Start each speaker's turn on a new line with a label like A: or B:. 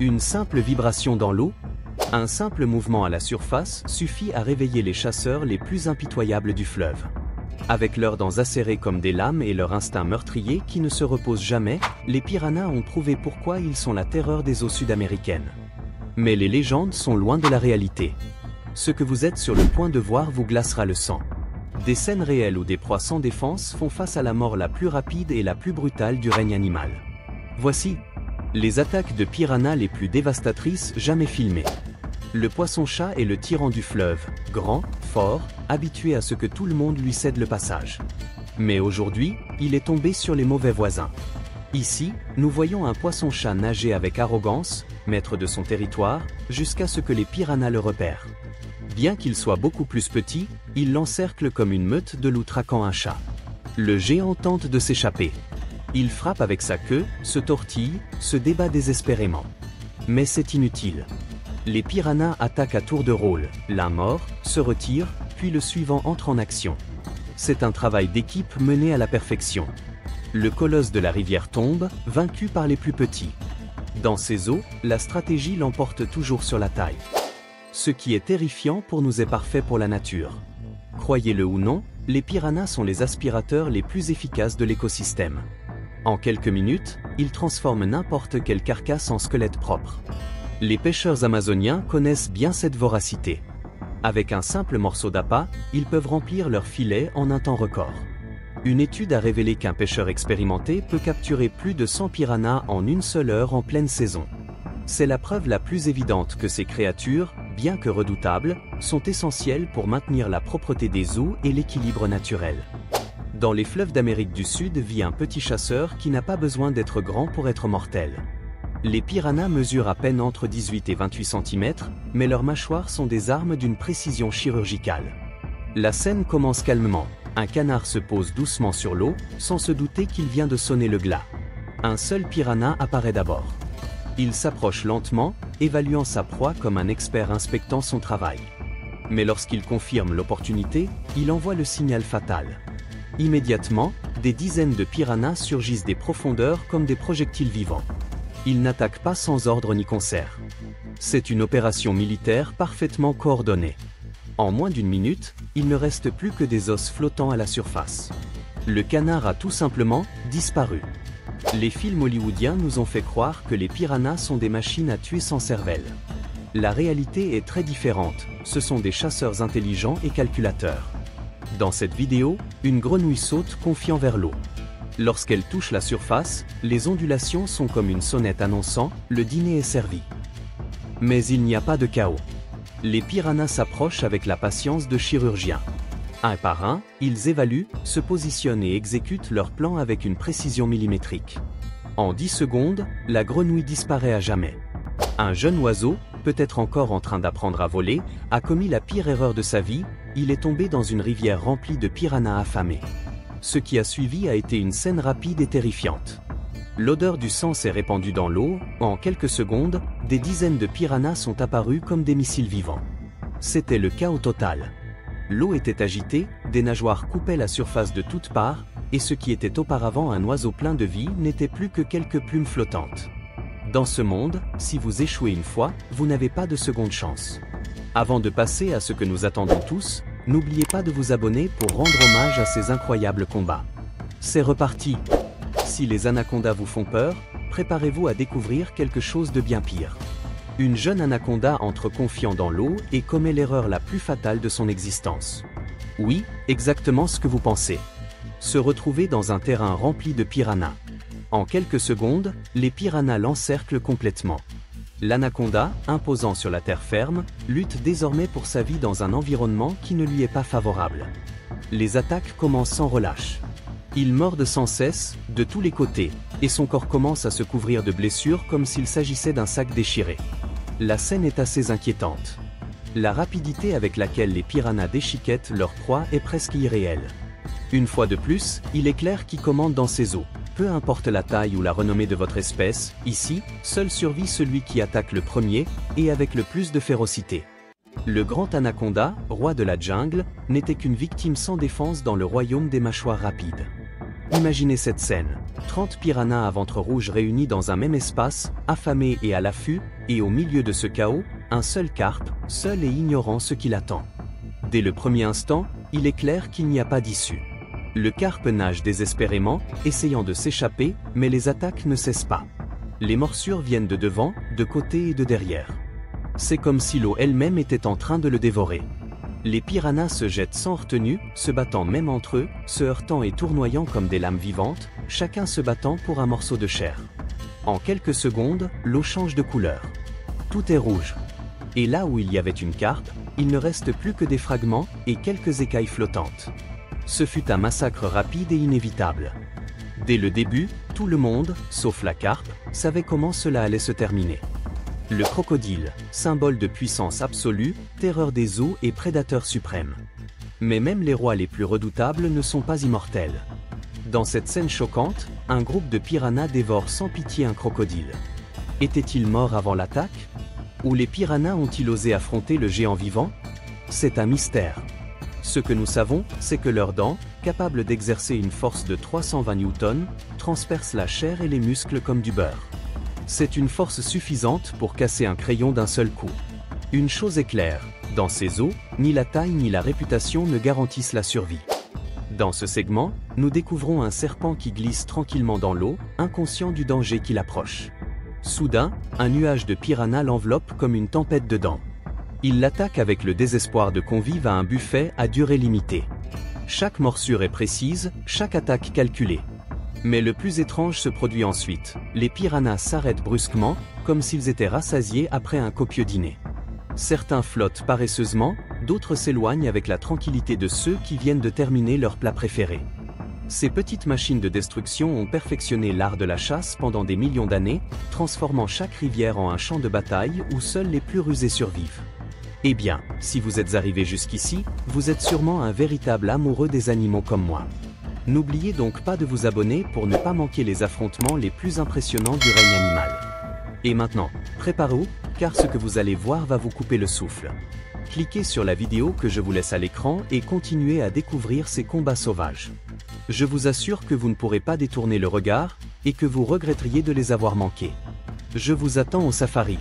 A: Une simple vibration dans l'eau, un simple mouvement à la surface suffit à réveiller les chasseurs les plus impitoyables du fleuve. Avec leurs dents acérées comme des lames et leur instinct meurtrier qui ne se repose jamais, les piranhas ont prouvé pourquoi ils sont la terreur des eaux sud-américaines. Mais les légendes sont loin de la réalité. Ce que vous êtes sur le point de voir vous glacera le sang. Des scènes réelles où des proies sans défense font face à la mort la plus rapide et la plus brutale du règne animal. Voici les attaques de piranhas les plus dévastatrices jamais filmées. Le poisson-chat est le tyran du fleuve, grand, fort, habitué à ce que tout le monde lui cède le passage. Mais aujourd'hui, il est tombé sur les mauvais voisins. Ici, nous voyons un poisson-chat nager avec arrogance, maître de son territoire, jusqu'à ce que les piranhas le repèrent. Bien qu'il soit beaucoup plus petit, il l'encercle comme une meute de loups traquant un chat. Le géant tente de s'échapper. Il frappe avec sa queue, se tortille, se débat désespérément. Mais c'est inutile. Les piranhas attaquent à tour de rôle, l'un mord, se retire, puis le suivant entre en action. C'est un travail d'équipe mené à la perfection. Le colosse de la rivière tombe, vaincu par les plus petits. Dans ces eaux, la stratégie l'emporte toujours sur la taille. Ce qui est terrifiant pour nous est parfait pour la nature. Croyez-le ou non, les piranhas sont les aspirateurs les plus efficaces de l'écosystème. En quelques minutes, ils transforment n'importe quelle carcasse en squelette propre. Les pêcheurs amazoniens connaissent bien cette voracité. Avec un simple morceau d'appât, ils peuvent remplir leur filet en un temps record. Une étude a révélé qu'un pêcheur expérimenté peut capturer plus de 100 piranhas en une seule heure en pleine saison. C'est la preuve la plus évidente que ces créatures, bien que redoutables, sont essentielles pour maintenir la propreté des eaux et l'équilibre naturel. Dans les fleuves d'Amérique du Sud vit un petit chasseur qui n'a pas besoin d'être grand pour être mortel. Les piranhas mesurent à peine entre 18 et 28 cm, mais leurs mâchoires sont des armes d'une précision chirurgicale. La scène commence calmement. Un canard se pose doucement sur l'eau, sans se douter qu'il vient de sonner le glas. Un seul piranha apparaît d'abord. Il s'approche lentement, évaluant sa proie comme un expert inspectant son travail. Mais lorsqu'il confirme l'opportunité, il envoie le signal fatal. Immédiatement, des dizaines de piranhas surgissent des profondeurs comme des projectiles vivants. Ils n'attaquent pas sans ordre ni concert. C'est une opération militaire parfaitement coordonnée. En moins d'une minute, il ne reste plus que des os flottants à la surface. Le canard a tout simplement disparu. Les films hollywoodiens nous ont fait croire que les piranhas sont des machines à tuer sans cervelle. La réalité est très différente, ce sont des chasseurs intelligents et calculateurs. Dans cette vidéo, une grenouille saute confiant vers l'eau. Lorsqu'elle touche la surface, les ondulations sont comme une sonnette annonçant « le dîner est servi ». Mais il n'y a pas de chaos. Les piranhas s'approchent avec la patience de chirurgiens. Un par un, ils évaluent, se positionnent et exécutent leur plan avec une précision millimétrique. En 10 secondes, la grenouille disparaît à jamais. Un jeune oiseau, peut-être encore en train d'apprendre à voler, a commis la pire erreur de sa vie, il est tombé dans une rivière remplie de piranhas affamés. Ce qui a suivi a été une scène rapide et terrifiante. L'odeur du sang s'est répandue dans l'eau, en quelques secondes, des dizaines de piranhas sont apparus comme des missiles vivants. C'était le chaos total. L'eau était agitée, des nageoires coupaient la surface de toutes parts, et ce qui était auparavant un oiseau plein de vie n'était plus que quelques plumes flottantes. Dans ce monde, si vous échouez une fois, vous n'avez pas de seconde chance. Avant de passer à ce que nous attendons tous, n'oubliez pas de vous abonner pour rendre hommage à ces incroyables combats. C'est reparti! Si les anacondas vous font peur, préparez-vous à découvrir quelque chose de bien pire. Une jeune anaconda entre confiant dans l'eau et commet l'erreur la plus fatale de son existence. Oui, exactement ce que vous pensez. Se retrouver dans un terrain rempli de piranhas. En quelques secondes, les piranhas l'encerclent complètement. L'anaconda, imposant sur la terre ferme, lutte désormais pour sa vie dans un environnement qui ne lui est pas favorable. Les attaques commencent sans relâche. Il morde sans cesse, de tous les côtés, et son corps commence à se couvrir de blessures comme s'il s'agissait d'un sac déchiré. La scène est assez inquiétante. La rapidité avec laquelle les piranhas déchiquettent leur proie est presque irréelle. Une fois de plus, il est clair qui commande dans ces eaux. Peu importe la taille ou la renommée de votre espèce, ici, seul survit celui qui attaque le premier, et avec le plus de férocité. Le grand anaconda, roi de la jungle, n'était qu'une victime sans défense dans le royaume des mâchoires rapides. Imaginez cette scène. 30 piranhas à ventre rouge réunis dans un même espace, affamés et à l'affût, et au milieu de ce chaos, un seul carpe, seul et ignorant ce qui l'attend. Dès le premier instant, il est clair qu'il n'y a pas d'issue. Le carpe nage désespérément, essayant de s'échapper, mais les attaques ne cessent pas. Les morsures viennent de devant, de côté et de derrière. C'est comme si l'eau elle-même était en train de le dévorer. Les piranhas se jettent sans retenue, se battant même entre eux, se heurtant et tournoyant comme des lames vivantes, chacun se battant pour un morceau de chair. En quelques secondes, l'eau change de couleur. Tout est rouge. Et là où il y avait une carpe, il ne reste plus que des fragments et quelques écailles flottantes. Ce fut un massacre rapide et inévitable. Dès le début, tout le monde, sauf la carpe, savait comment cela allait se terminer. Le crocodile, symbole de puissance absolue, terreur des eaux et prédateur suprême. Mais même les rois les plus redoutables ne sont pas immortels. Dans cette scène choquante, un groupe de piranhas dévore sans pitié un crocodile. Était-il mort avant l'attaque? Ou les piranhas ont-ils osé affronter le géant vivant? C'est un mystère. Ce que nous savons, c'est que leurs dents, capables d'exercer une force de 320 newtons, transpercent la chair et les muscles comme du beurre. C'est une force suffisante pour casser un crayon d'un seul coup. Une chose est claire, dans ces eaux, ni la taille ni la réputation ne garantissent la survie. Dans ce segment, nous découvrons un serpent qui glisse tranquillement dans l'eau, inconscient du danger qui l'approche. Soudain, un nuage de piranhas l'enveloppe comme une tempête de dents. Il l'attaque avec le désespoir de convives à un buffet à durée limitée. Chaque morsure est précise, chaque attaque calculée. Mais le plus étrange se produit ensuite. Les piranhas s'arrêtent brusquement, comme s'ils étaient rassasiés après un copieux dîner. Certains flottent paresseusement, d'autres s'éloignent avec la tranquillité de ceux qui viennent de terminer leur plat préféré. Ces petites machines de destruction ont perfectionné l'art de la chasse pendant des millions d'années, transformant chaque rivière en un champ de bataille où seuls les plus rusés survivent. Eh bien, si vous êtes arrivé jusqu'ici, vous êtes sûrement un véritable amoureux des animaux comme moi. N'oubliez donc pas de vous abonner pour ne pas manquer les affrontements les plus impressionnants du règne animal. Et maintenant, préparez-vous, car ce que vous allez voir va vous couper le souffle. Cliquez sur la vidéo que je vous laisse à l'écran et continuez à découvrir ces combats sauvages. Je vous assure que vous ne pourrez pas détourner le regard, et que vous regretteriez de les avoir manqués. Je vous attends au safari.